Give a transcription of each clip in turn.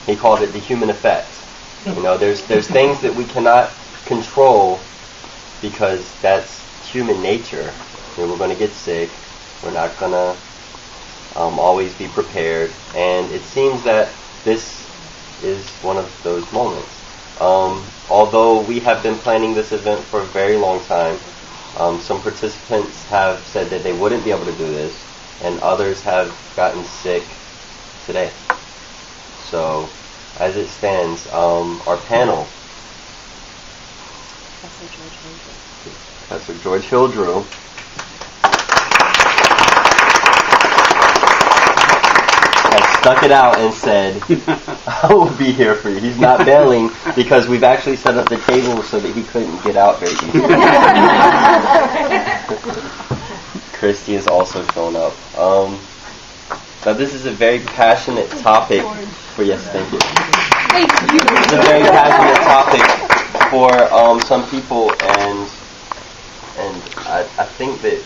he called it the human effect. You know, there's things that we cannot control because that's human nature. You know, we're going to get sick. We're not going to always be prepared. And it seems that this is one of those moments. Although we have been planning this event for a very long time, some participants have said that they wouldn't be able to do this, and others have gotten sick today. So, as it stands, our panel, Professor George Hildrew, has stuck it out and said, I will be here for you. He's not bailing because we've actually set up the table so that he couldn't get out very easily. Christy has also shown up. Now this is a very passionate topic for, yes, thank you. It's a very passionate topic for some people, and I think that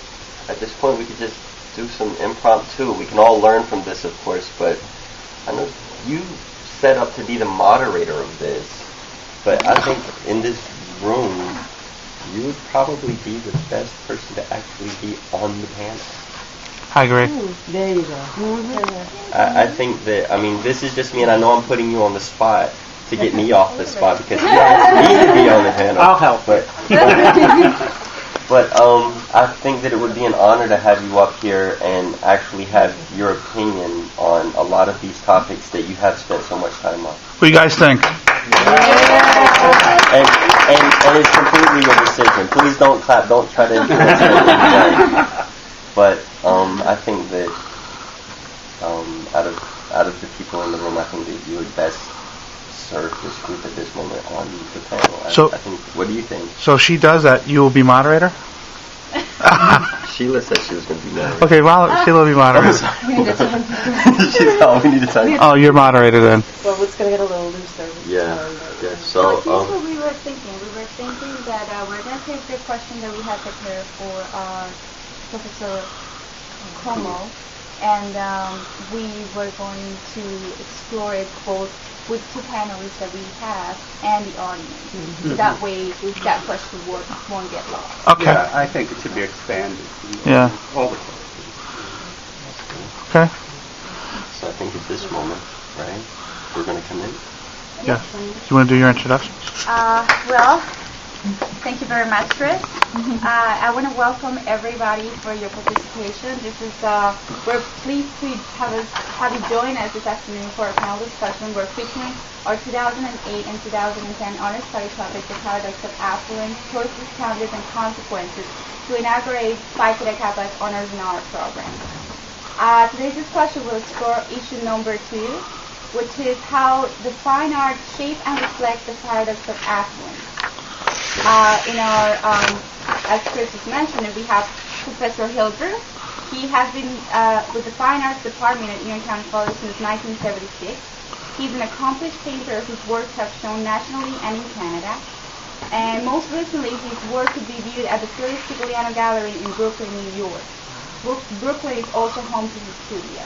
at this point we could just do some impromptu. We can all learn from this, of course, but I know you set up to be the moderator of this, but I think in this room you would probably be the best person to actually be on the panel. I agree. There you go. Mm-hmm. I think that, I mean, this is just me, and I know I'm putting you on the spot to get me off the spot because you asked me to be on the panel. I'll help. But I think that it would be an honor to have you up here and actually have your opinion on a lot of these topics that you have spent so much time on. What do you guys think? And it's completely your decision. Please don't clap. Don't try to influence anything. But I think that out of the people in the room, I think that you would best serve this group at this moment on the panel. I think. What do you think? So she does that. You will be moderator? Sheila said she was going to be moderator. Okay, well, Sheila will be moderator. We need to time. Oh, you're moderator then. Well, it's going to get a little looser. Yeah. So here's what we were thinking. We were thinking that we're going to take the question that we had prepared for Professor Como, and we were going to explore it both with two panelists that we have and the audience. Mm-hmm. So that way, if that question won't get lost. Okay. Yeah, I think it should be expanded. Yeah. All the questions. Okay. So I think at this moment, right, we're going to come in. Yeah. You want to do your introduction? Well, thank you very much, Chris. I want to welcome everybody for your participation. This is we're pleased to have you join us this afternoon for a panel discussion. We're featuring our 2008 and 2010 honors study topic, the paradox of affluence, choices, challenges, and consequences, to inaugurate Phi Theta Kappa's honors in our program. Today's discussion will explore issue number 2, which is how the fine arts shape and reflect the paradox of affluence. In our, as Chris has mentioned, we have Professor Hildrew. He has been with the Fine Arts Department at Uniontown College since 1976. He's an accomplished painter whose works have shown nationally and in Canada. And most recently, his work could be viewed at the Phyllis Tigliano Gallery in Brooklyn, New York. Brooklyn is also home to his studio.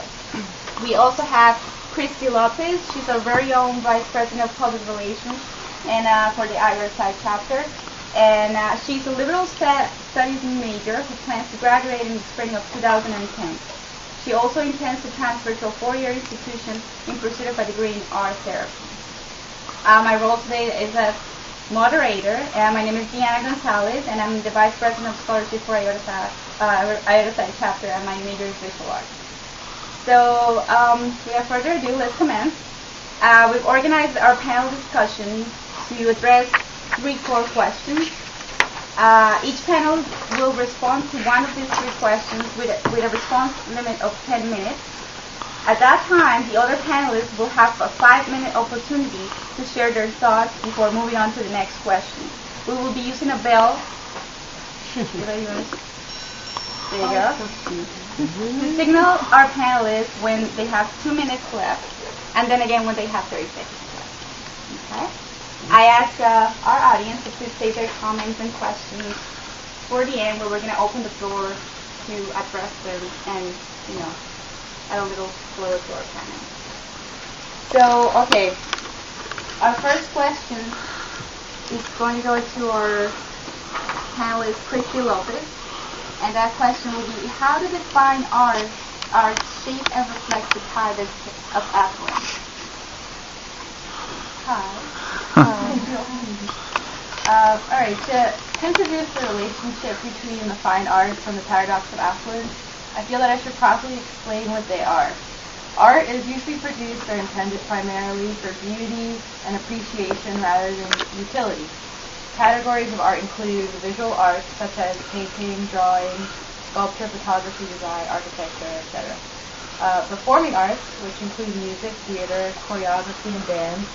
We also have Christy Lopez. She's our very own Vice President of Public Relations and for the Iota chapter. And she's a liberal studies major who plans to graduate in the spring of 2010. She also intends to transfer to a 4-year institution in pursuit of a degree in art therapy. My role today is as moderator. My name is Diana Gonzalez, and I'm the Vice President of Scholarship for Iota chapter, and my major is visual arts. So, without further ado, let's commence. We've organized our panel discussion to address 3 core questions. Each panel will respond to one of these 3 questions with a response limit of 10 minutes. At that time, the other panelists will have a 5-minute opportunity to share their thoughts before moving on to the next question. We will be using a bell. There you go. To signal our panelists when they have 2 minutes left, and then again when they have 30 seconds left. Okay? I ask our audience to please save their comments and questions for the end, where we're going to open the floor to address them and, add a little flow to our panel. So, okay, our first question is going to go to our panelist, Christy Lopez. And that question will be, how to define art shape and reflect the paradox of affluence? Hi. All right, to introduce the relationship between the fine arts and the paradox of affluence, I feel that I should properly explain what they are. Art is usually produced or intended primarily for beauty and appreciation rather than utility. Categories of art include visual arts such as painting, drawing, sculpture, photography, design, architecture, etc. Performing arts, which include music, theater, choreography, and dance,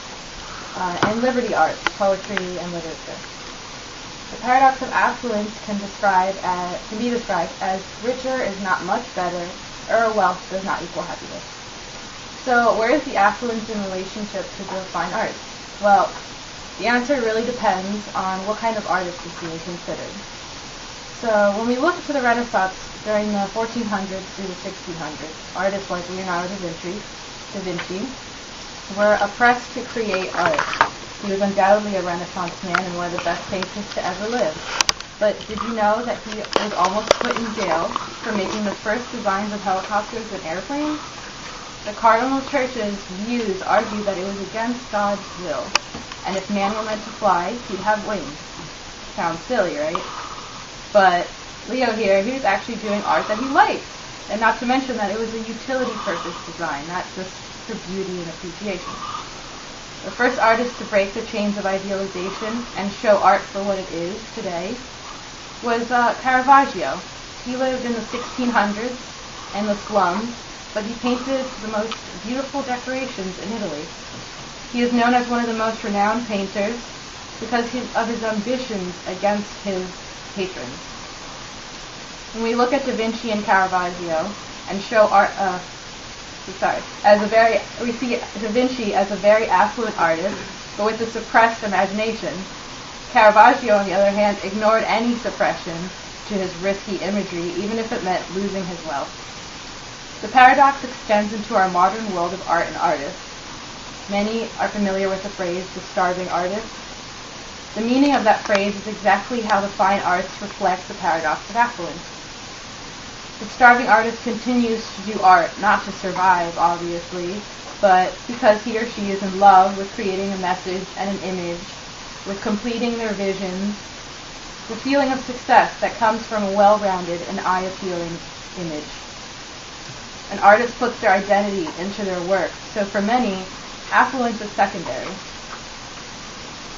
and liberty arts, poetry, and literature. The paradox of affluence can be described as richer is not much better, or wealth does not equal happiness. So where is the affluence in relationship to the fine arts? Well, the answer really depends on what kind of artist is being considered. So when we look to the Renaissance during the 1400s through the 1600s, artists like Leonardo da Vinci were oppressed to create art. He was undoubtedly a Renaissance man and one of the best painters to ever live. But did you know that he was almost put in jail for making the first designs of helicopters and airplanes? The cardinal church's views argued that it was against God's will, and if man were meant to fly, he'd have wings. Sounds silly, right? But Leo here, he was actually doing art that he liked, and not to mention that it was a utility purpose design, not just for beauty and appreciation. The first artist to break the chains of idealization and show art for what it is today was Caravaggio. He lived in the 1600s in the slums, but he painted the most beautiful decorations in Italy. He is known as one of the most renowned painters because of his ambitions against his patrons. When we look at Da Vinci and Caravaggio and show art, we see Da Vinci as a very affluent artist, but with a suppressed imagination. Caravaggio, on the other hand, ignored any suppression to his risky imagery, even if it meant losing his wealth. The paradox extends into our modern world of art and artists. Many are familiar with the phrase, the starving artist. The meaning of that phrase is exactly how the fine arts reflect the paradox of affluence. The starving artist continues to do art, not to survive, obviously, but because he or she is in love with creating a message and an image, with completing their visions, the feeling of success that comes from a well-rounded and eye-appealing image. An artist puts their identity into their work, so for many, affluence is secondary.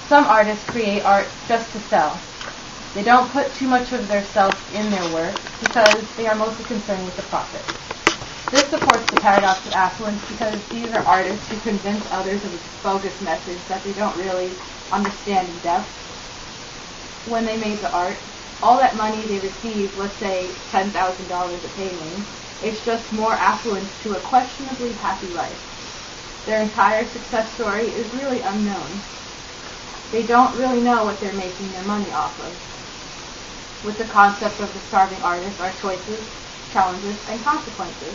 Some artists create art just to sell. They don't put too much of their self in their work because they are mostly concerned with the profit. This supports the paradox of affluence because these are artists who convince others of a bogus message that they don't really understand in depth. When they made the art, all that money they received, let's say $10,000 a painting, is just more affluence to a questionably happy life. Their entire success story is really unknown. They don't really know what they're making their money off of. With the concept of the starving artist are choices, challenges, and consequences.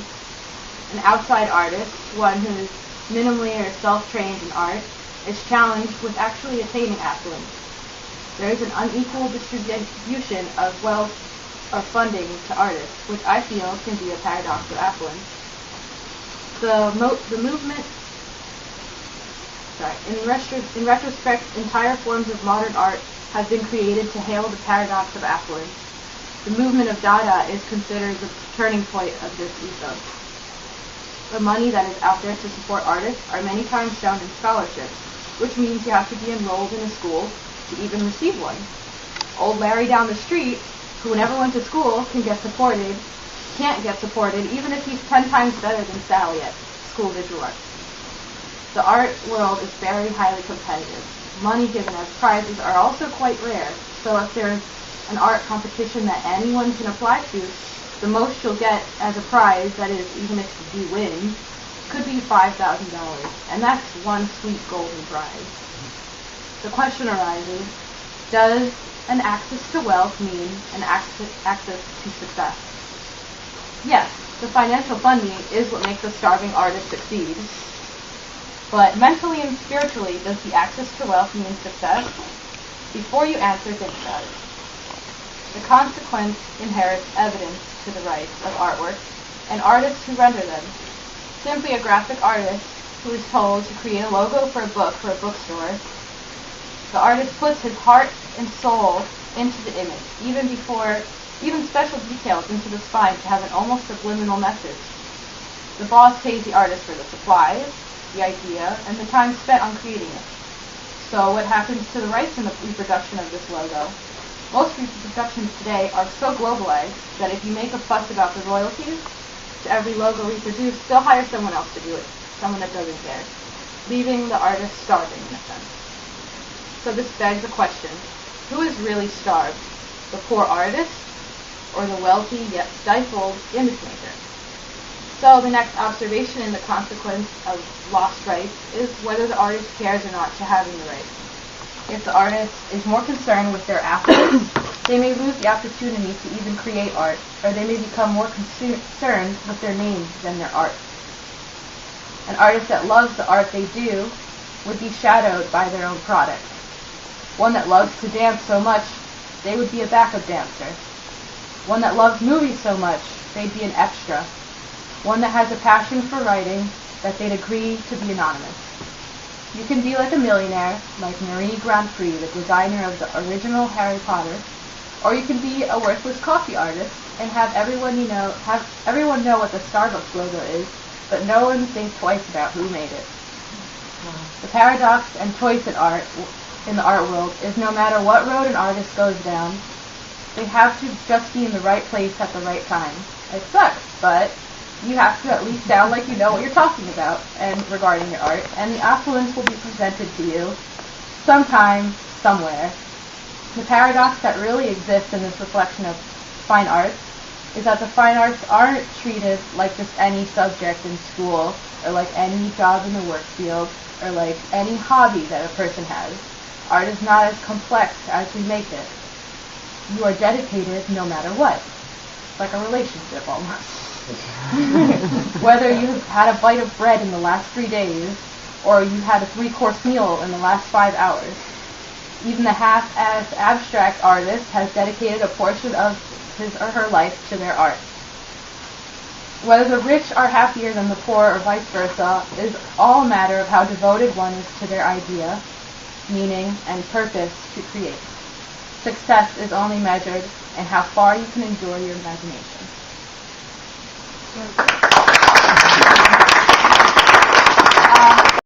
An outside artist, one who is minimally or self-trained in art, is challenged with actually attaining affluence. There is an unequal distribution of wealth or funding to artists, which I feel can be a paradox of affluence. In retrospect, entire forms of modern art have been created to hail the paradox of affluence. The movement of Dada is considered the turning point of this ethos. The money that is out there to support artists are many times found in scholarships, which means you have to be enrolled in a school to even receive one. Old Larry down the street, who never went to school, can't get supported, even if he's 10 times better than Sally at school visual arts. The art world is very highly competitive. Money given as prizes are also quite rare, so if there's an art competition that anyone can apply to, the most you'll get as a prize, that is, even if you win, could be $5,000, and that's one sweet golden prize. The question arises, does an access to wealth mean an access to success? Yes, the financial funding is what makes a starving artist succeed. But mentally and spiritually, does the access to wealth mean success? Before you answer, think about it. The consequence inherits evidence to the rights of artwork and artists who render them. Simply a graphic artist who is told to create a logo for a bookstore. The artist puts his heart and soul into the image, even special details into the spine to have an almost subliminal message. The boss pays the artist for the supplies, the idea, and the time spent on creating it. So what happens to the rights in the reproduction of this logo? Most reproductions today are so globalized that if you make a fuss about the royalties to every logo reproduced, they'll hire someone else to do it, someone that doesn't care, leaving the artist starving in a sense. So this begs a question. Who is really starved? The poor artist or the wealthy yet stifled image maker? So the next observation in the consequence of lost rights is whether the artist cares or not to having the rights. If the artist is more concerned with their affluence, they may lose the opportunity to even create art, or they may become more concerned with their names than their art. An artist that loves the art they do would be shadowed by their own product. One that loves to dance so much, they would be a backup dancer. One that loves movies so much, they'd be an extra. One that has a passion for writing, that they'd agree to be anonymous. You can be like a millionaire, like Marie Grand Prix, the designer of the original Harry Potter, or you can be a worthless coffee artist and have everyone know what the Starbucks logo is, but no one think twice about who made it. The paradox and choice in the art world is no matter what road an artist goes down, they have to just be in the right place at the right time. It sucks, but you have to at least sound like you know what you're talking about and regarding your art, and the affluence will be presented to you sometime, somewhere. The paradox that really exists in this reflection of fine arts is that the fine arts aren't treated like just any subject in school, or like any job in the work field, or like any hobby that a person has. Art is not as complex as we make it. You are dedicated no matter what. It's like a relationship almost. Whether you've had a bite of bread in the last 3 days, or you've had a 3-course meal in the last 5 hours. Even the half-assed abstract artist has dedicated a portion of his or her life to their art. Whether the rich are happier than the poor or vice versa is all a matter of how devoted one is to their idea, meaning, and purpose to create. Success is only measured in how far you can enjoy your imagination.